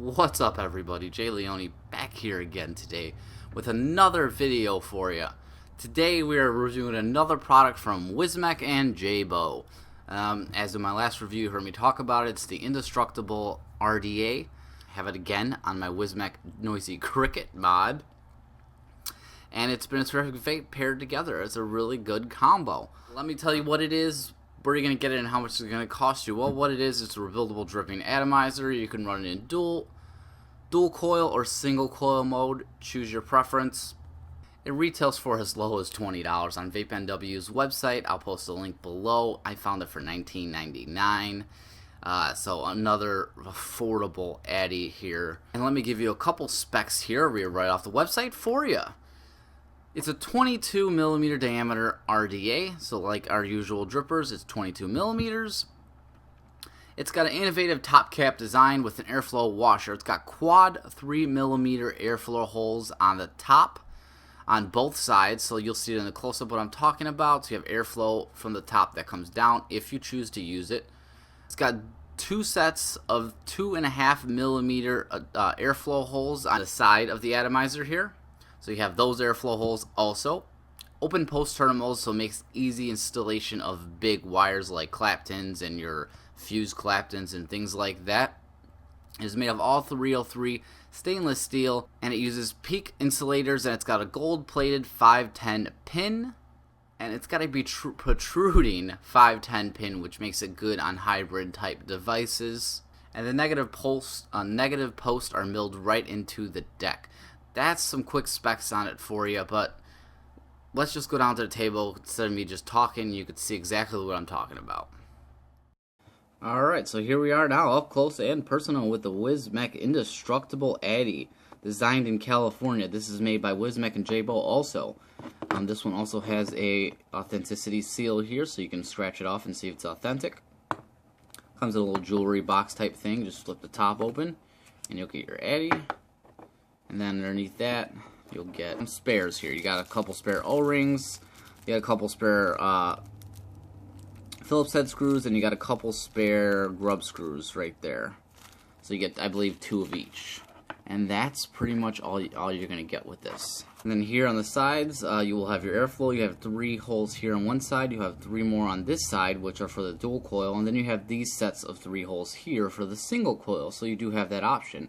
What's up, everybody? Leone back here again today with another video for you. Today we are reviewing another product from Wismec and JayBo. As in my last review, you heard me talk about it. It's the Indestructible RDA. I have it again on my Wismec Noisy Cricket mod. And it's been a terrific vape paired together. It's a really good combo. Let me tell you what it is, where you're going to get it, and how much it's going to cost you. Well, what it is, it's a rebuildable dripping atomizer. You can run it in dual coil or single coil mode. Choose your preference. It retails for as low as $20 on Vape NW's website. I'll post a link below. I found it for $19.99. So another affordable addy here. And let me give you a couple specs here right off the website for you. It's a 22 millimeter diameter RDA, so like our usual drippers, it's 22 millimeters. It's got an innovative top cap design with an airflow washer. It's got quad 3 millimeter airflow holes on the top on both sides, so you'll see it in the close-up what I'm talking about. So you have airflow from the top that comes down if you choose to use it. It's got two sets of 2.5 millimeter airflow holes on the side of the atomizer here. So you have those airflow holes also. Open post terminals, so it makes easy installation of big wires like Claptons and your fused Claptons and things like that. It is made of all 303 stainless steel, and it uses peak insulators, and it's got a gold-plated 510 pin, and it's got a protruding 510 pin, which makes it good on hybrid type devices. And the negative posts are milled right into the deck. That's some quick specs on it for you, but let's just go down to the table. Instead of me just talking, you can see exactly what I'm talking about. Alright, so here we are now, up close and personal with the Wismec Indestructible Addy, designed in California. This is made by Wismec and JayBo also. This one also has a authenticity seal here, so you can scratch it off and see if it's authentic. Comes in a little jewelry box type thing. Just flip the top open, and you'll get your Addy. And then underneath that, you'll get some spares here. You got a couple spare O-rings, you got a couple spare Phillips head screws, and you got a couple spare grub screws right there. So you get, I believe, 2 of each. And that's pretty much all you're going to get with this. And then here on the sides, you will have your airflow. You have 3 holes here on one side. You have 3 more on this side, which are for the dual coil. And then you have these sets of 3 holes here for the single coil. So you do have that option.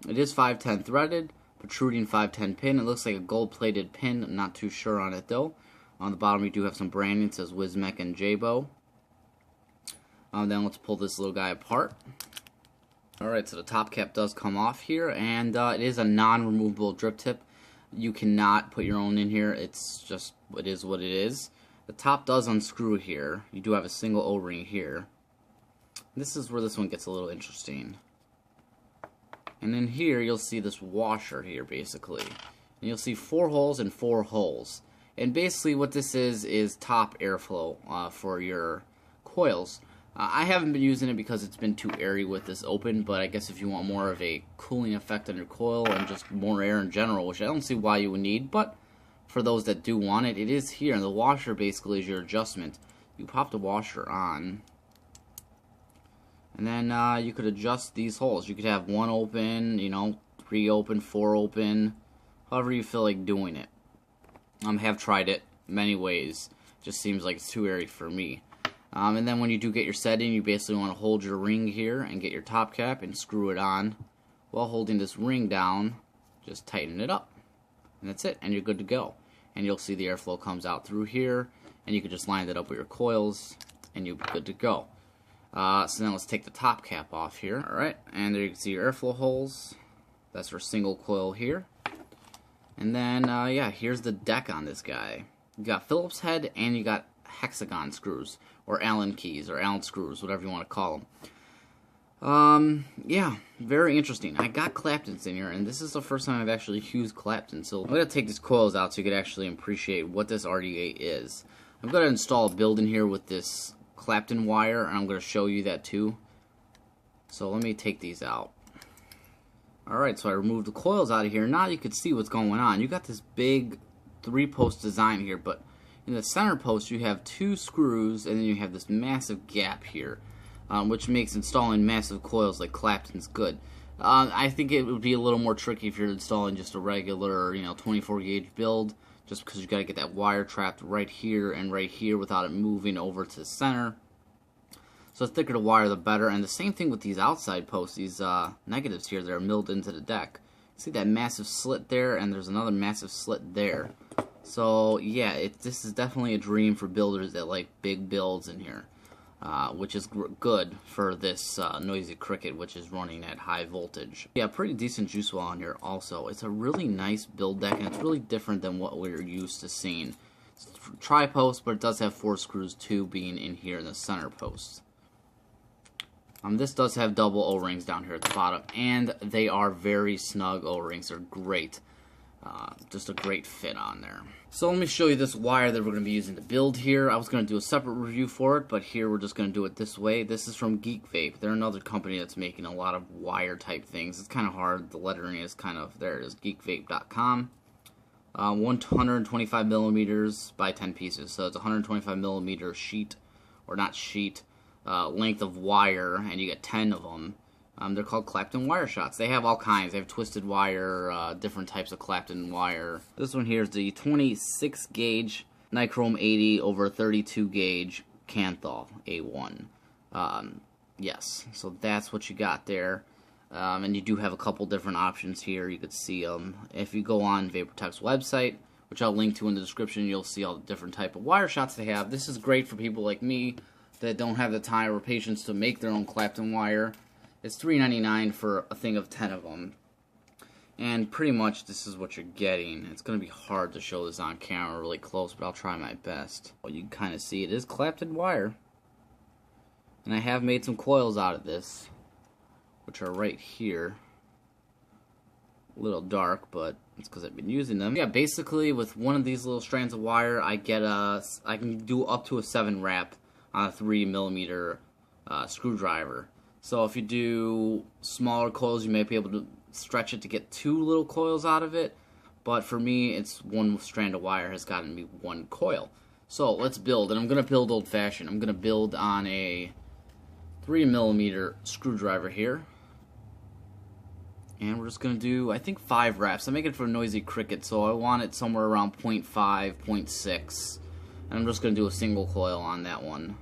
It is 510 threaded, protruding 510 pin. It looks like a gold-plated pin. I'm not too sure on it though. On the bottom, we do have some branding. It says Wismec and JayBo. Then let's pull this little guy apart. Alright, so the top cap does come off here, and it is a non-removable drip tip. You cannot put your own in here. It's just, it is what it is. The top does unscrew here. You do have a single O-ring here. This is where this one gets a little interesting. And then here you'll see this washer here basically. And you'll see 4 holes and 4 holes. And basically what this is top airflow for your coils. I haven't been using it because it's been too airy with this open, but I guess if you want more of a cooling effect on your coil and just more air in general, which I don't see why you would need, but for those that do want it, it is here. And the washer basically is your adjustment. You pop the washer on, and then you could adjust these holes. You could have 1 open, 3 open, 4 open, however you feel like doing it. Have tried it many ways. Just seems like it's too airy for me. And then when you do get your setting, you basically want to hold your ring here and get your top cap and screw it on. While holding this ring down, just tighten it up. And that's it, and you're good to go. And you'll see the airflow comes out through here, and you can just line that up with your coils, and you'll be good to go. So now let's take the top cap off here. Alright, and there you can see your airflow holes. That's for single coil here. And then, yeah, here's the deck on this guy. You got Phillips head, and you got hexagon screws, or Allen keys, or Allen screws, whatever you want to call them. Yeah, very interesting. I got Claptons in here, and this is the first time I've actually used Clapton, so I'm going to take these coils out so you can actually appreciate what this RDA is. I'm going to install a build in here with this Clapton wire, and I'm going to show you that too. So let me take these out. Alright, so I removed the coils out of here. Now you can see what's going on. You got this big 3-post design here, but in the center post you have 2 screws, and then you have this massive gap here, which makes installing massive coils like Clapton's good. I think it would be a little more tricky if you're installing just a regular, 24 gauge build, just because you got to get that wire trapped right here and right here without it moving over to the center. So the thicker the wire, the better. And the same thing with these outside posts, these negatives here that are milled into the deck. See that massive slit there, and there's another massive slit there. So yeah, this is definitely a dream for builders that like big builds in here. Which is good for this noisy cricket, which is running at high voltage. Yeah, pretty decent juice well on here also. It's a really nice build deck, and it's really different than what we're used to seeing. It's tri-post, but it does have 4 screws, 2 being in here in the center post. This does have double O-rings down here at the bottom, and they are very snug O-rings. They're great. Just a great fit on there. So let me show you this wire that we're going to be using to build here. I was going to do a separate review for it, but here we're just going to do it this way. This is from Geek Vape. They're another company that's making a lot of wire type things. It's kind of hard. The lettering is kind of, there it is, geekvape.com. 125 millimeters by 10 pieces. So it's a 125 millimeter sheet, or not sheet, length of wire, and you get 10 of them. They're called Clapton wire shots. They have all kinds. They have twisted wire, different types of Clapton wire. This one here is the 26 gauge nichrome 80 over 32 gauge Canthal A1. Yes, so that's what you got there. And you do have a couple different options here. You could see them. If you go on VaporTech's website, which I'll link to in the description, you'll see all the different type of wire shots they have. This is great for people like me that don't have the time or patience to make their own Clapton wire. It's $3.99 for a thing of 10 of them. And pretty much this is what you're getting. It's going to be hard to show this on camera really close, but I'll try my best. Well, you can kind of see it is Clapton wire. And I have made some coils out of this, which are right here. A little dark, but it's because I've been using them. Yeah, basically with one of these little strands of wire, I can do up to a 7 wrap on a 3mm screwdriver. So if you do smaller coils, you may be able to stretch it to get 2 little coils out of it. But for me, it's one strand of wire has gotten me 1 coil. So let's build, and I'm going to build old-fashioned. I'm going to build on a 3mm screwdriver here. And we're just going to do, I think, 5 wraps. I make it for a noisy cricket, so I want it somewhere around 0.5, 0.6. And I'm just going to do a single coil on that one.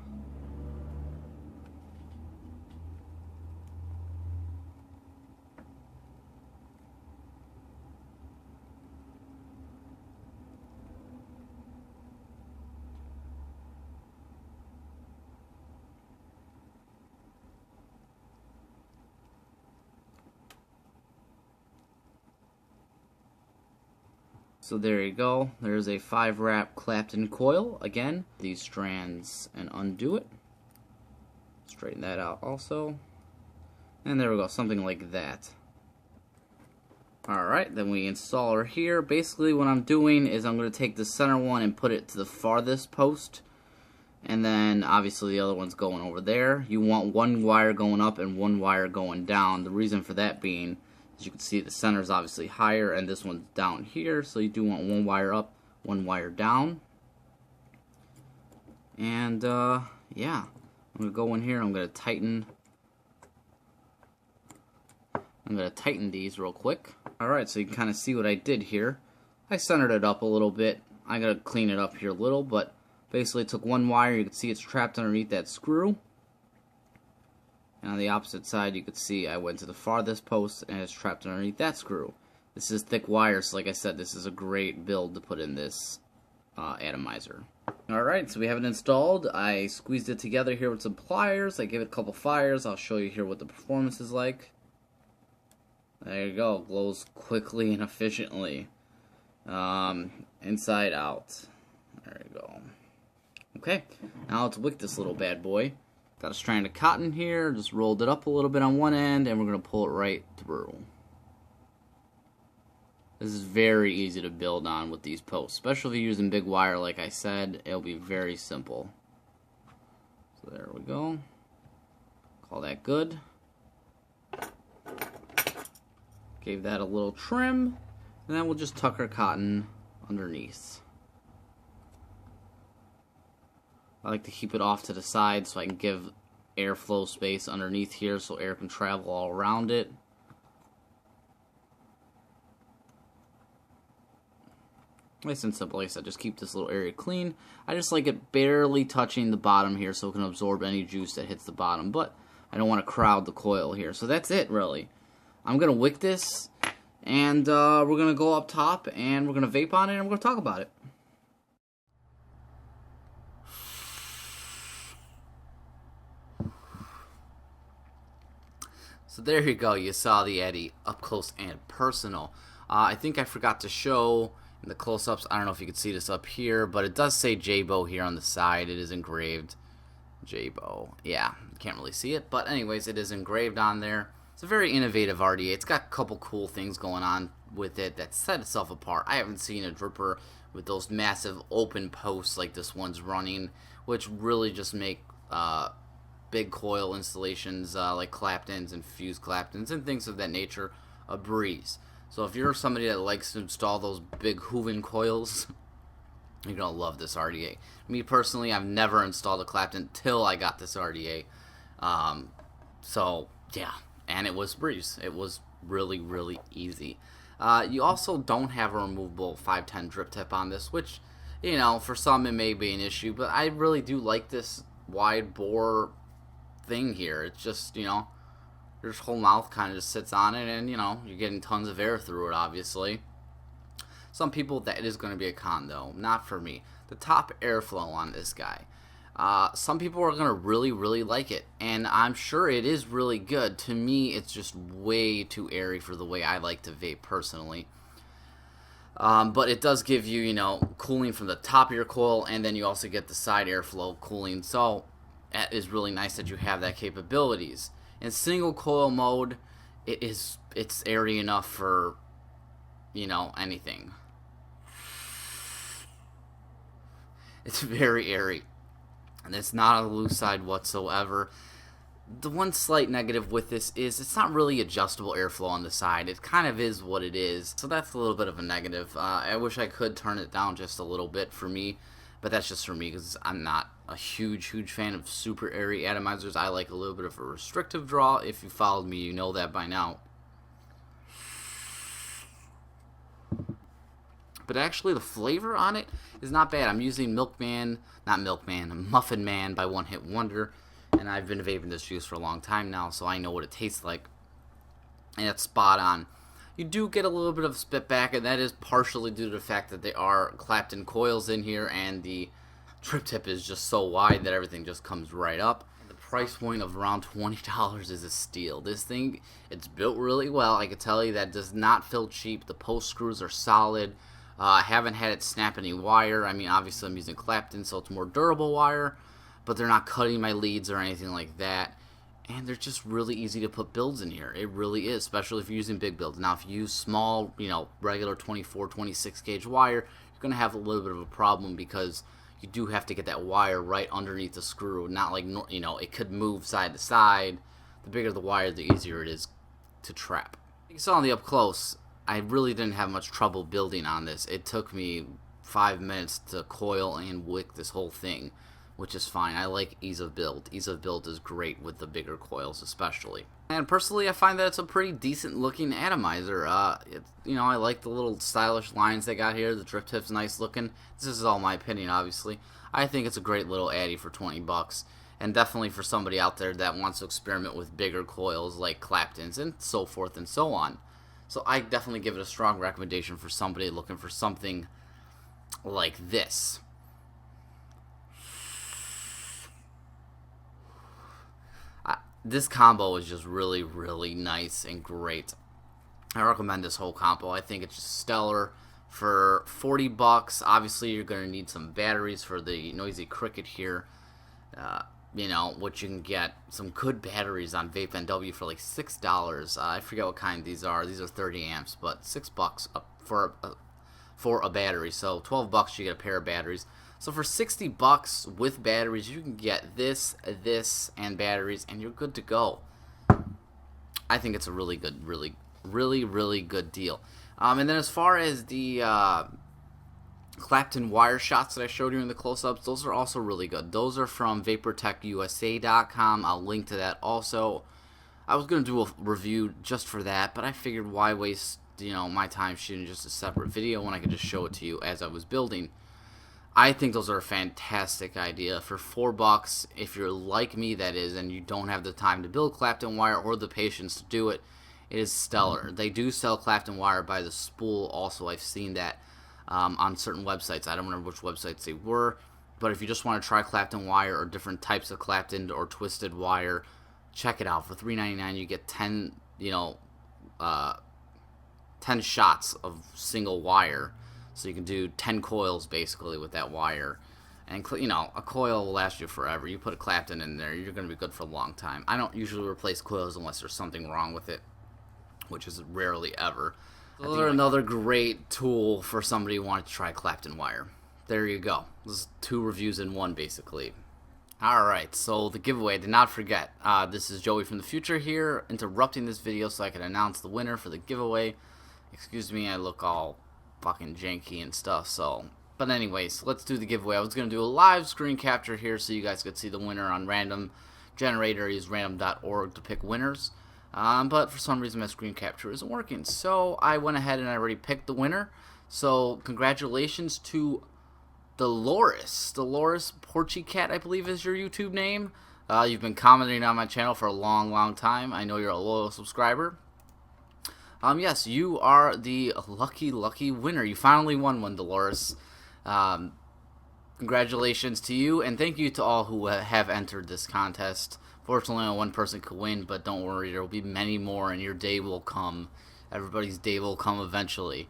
So there you go. There's a 5 wrap Clapton coil. Again, these strands, and undo it. Straighten that out also. And there we go, something like that. Alright, then we install her here. Basically what I'm doing is I'm going to take the center one and put it to the farthest post. And then obviously the other one's going over there. You want 1 wire going up and 1 wire going down. The reason for that being, as you can see, the center is obviously higher and this one's down here, so you do want 1 wire up, 1 wire down. And yeah, I'm going to go in here, I'm going to tighten these real quick. Alright, so you can kind of see what I did here. I centered it up a little bit. I got to clean it up here a little, but basically took 1 wire, you can see it's trapped underneath that screw. And on the opposite side, you could see I went to the farthest post and it's trapped underneath that screw. This is thick wire, so like I said, this is a great build to put in this atomizer. Alright, so we have it installed. I squeezed it together here with some pliers. I gave it a couple fires. I'll show you here what the performance is like. There you go. Glows quickly and efficiently. Inside out. There you go. Okay, now let's wick this little bad boy. Got a strand of cotton here, just rolled it up a little bit on one end, and we're going to pull it right through. This is very easy to build on with these posts, especially if you're using big wire like I said. It'll be very simple. So there we go. Call that good. Gave that a little trim, and then we'll just tuck our cotton underneath. I like to keep it off to the side so I can give airflow space underneath here so air can travel all around it. Nice and simple. Like I said, just keep this little area clean. I just like it barely touching the bottom here so it can absorb any juice that hits the bottom, but I don't want to crowd the coil here. So that's it, really. I'm going to wick this, and we're going to go up top, and we're going to vape on it, and we're going to talk about it. So there you go. You saw the Eddy up close and personal. I think I forgot to show in the close-ups. I don't know if you can see this up here, but it does say JayBo here on the side. It is engraved. JayBo. Yeah, you can't really see it, but anyways, it is engraved on there. It's a very innovative RDA. It's got a couple cool things going on with it that set itself apart. I haven't seen a dripper with those massive open posts like this one's running, which really just make big coil installations like Claptons and fused Claptons and things of that nature a breeze. So if you're somebody that likes to install those big Hooven coils, you're going to love this RDA. Me personally, I've never installed a Clapton till I got this RDA. So yeah, and it was a breeze. It was really, really easy. You also don't have a removable 510 drip tip on this, which, you know, for some it may be an issue, but I really do like this wide bore thing here. It's just, you know, your whole mouth kind of just sits on it, and, you know, you're getting tons of air through it, obviously. Some people, that is going to be a con, though. Not for me. The top airflow on this guy. Some people are going to really, really like it, and I'm sure it is really good. To me, it's just way too airy for the way I like to vape personally. But it does give you, you know, cooling from the top of your coil, and then you also get the side airflow cooling. So it is really nice that you have that capabilities. In single coil mode, it's airy enough for, you know, anything. It's very airy, and it's not on the loose side whatsoever. The one slight negative with this is it's not really adjustable airflow on the side. It kind of is what it is, so that's a little bit of a negative. I wish I could turn it down just a little bit for me, but that's just for me because I'm not a huge fan of super airy atomizers. I like a little bit of a restrictive draw. If you followed me, you know that by now. But actually, the flavor on it is not bad. I'm using Muffin Man by One Hit Wonder, and I've been vaping this juice for a long time now, so I know what it tastes like, and it's spot on. You do get a little bit of spit back, and that is partially due to the fact that there are Clapton coils in here, and the drip tip is just so wide that everything just comes right up. The price point of around $20 is a steal. This thing, it's built really well. I can tell you that does not feel cheap. The post screws are solid. I haven't had it snap any wire. I mean, obviously I'm using Clapton, so it's more durable wire, but they're not cutting my leads or anything like that. And they're just really easy to put builds in here. It really is, especially if you're using big builds. Now, if you use small, you know, regular 24, 26 gauge wire, you're going to have a little bit of a problem because you do have to get that wire right underneath the screw. Not like, you know, it could move side to side. The bigger the wire, the easier it is to trap. You saw on the up close, I really didn't have much trouble building on this. It took me 5 minutes to coil and wick this whole thing, which is fine. I like ease of build. Ease of build is great with the bigger coils especially. And personally, I find that it's a pretty decent looking atomizer. You know, I like the little stylish lines they got here. The drip tip's nice looking. This is all my opinion, obviously. I think it's a great little addy for 20 bucks. And definitely for somebody out there that wants to experiment with bigger coils like Claptons and so forth and so on. So I definitely give it a strong recommendation for somebody looking for something like this. This combo is just really, really nice and great. I recommend this whole combo. I think it's just stellar for 40 bucks. Obviously, you're going to need some batteries for the Noisy Cricket here. You know, which you can get some good batteries on Vape NW for like $6. I forget what kind these are. These are 30 amps, but $6 for a battery. So 12 bucks you get a pair of batteries. So for 60 bucks with batteries, you can get this, and batteries, and you're good to go. I think it's a really good, really good deal. And then as far as the Clapton wire shots that I showed you in the close-ups, those are also really good. Those are from VaporTechUSA.com. I'll link to that also. I was going to do a review just for that, but I figured why waste you know, my time shooting just a separate video when I could just show it to you as I was building. I think those are a fantastic idea. For $4, if you're like me, that is, and you don't have the time to build Clapton wire or the patience to do it, it is stellar. They do sell Clapton wire by the spool also. I've seen that on certain websites. I don't remember which websites they were, but if you just want to try Clapton wire or different types of Clapton or twisted wire, check it out. For $3.99, you get 10, 10 shots of single wire. So you can do 10 coils basically with that wire. And, you know, a coil will last you forever. You put a Clapton in there, you're going to be good for a long time. I don't usually replace coils unless there's something wrong with it, which is rarely ever. So they're another great tool for somebody who wanted to try Clapton wire. There you go. This is 2 reviews in 1 basically. Alright, so the giveaway, did not forget. This is Joey from the future here, interrupting this video so I can announce the winner for the giveaway. Excuse me, I look all fucking janky and stuff, so. But anyways, let's do the giveaway. I was going to do a live screen capture here so you guys could see the winner on random generator. Use random.org to pick winners. But for some reason my screen capture isn't working. So I went ahead and I already picked the winner. So congratulations to Dolores. Dolores Porchycat, I believe is your YouTube name. You've been commenting on my channel for a long time. I know you're a loyal subscriber. Yes, you are the lucky winner. You finally won one, Dolores. Congratulations to you, and thank you to all who have entered this contest. Fortunately, only one person could win, but don't worry, there will be many more, and your day will come. Everybody's day will come eventually.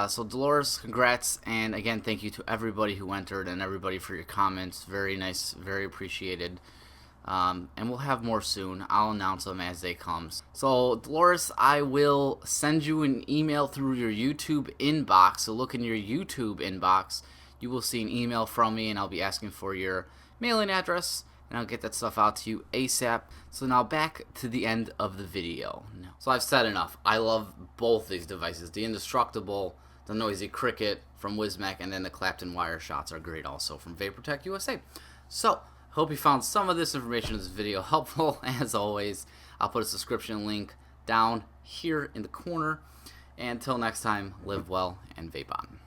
So Dolores, congrats, and again, thank you to everybody who entered and everybody for your comments. Very nice, very appreciated. And we'll have more soon. I'll announce them as they come. So, Dolores, I will send you an email through your YouTube inbox. So look in your YouTube inbox. You will see an email from me, and I'll be asking for your mailing address, and I'll get that stuff out to you ASAP. So now back to the end of the video. So I've said enough. I love both these devices. The Indestructible, the Noisy Cricket from Wismec, and then the Clapton wire shots are great also from VaporTech USA. So, hope you found some of this information in this video helpful. As always, I'll put a subscription link down here in the corner. And until next time, live well and vape on.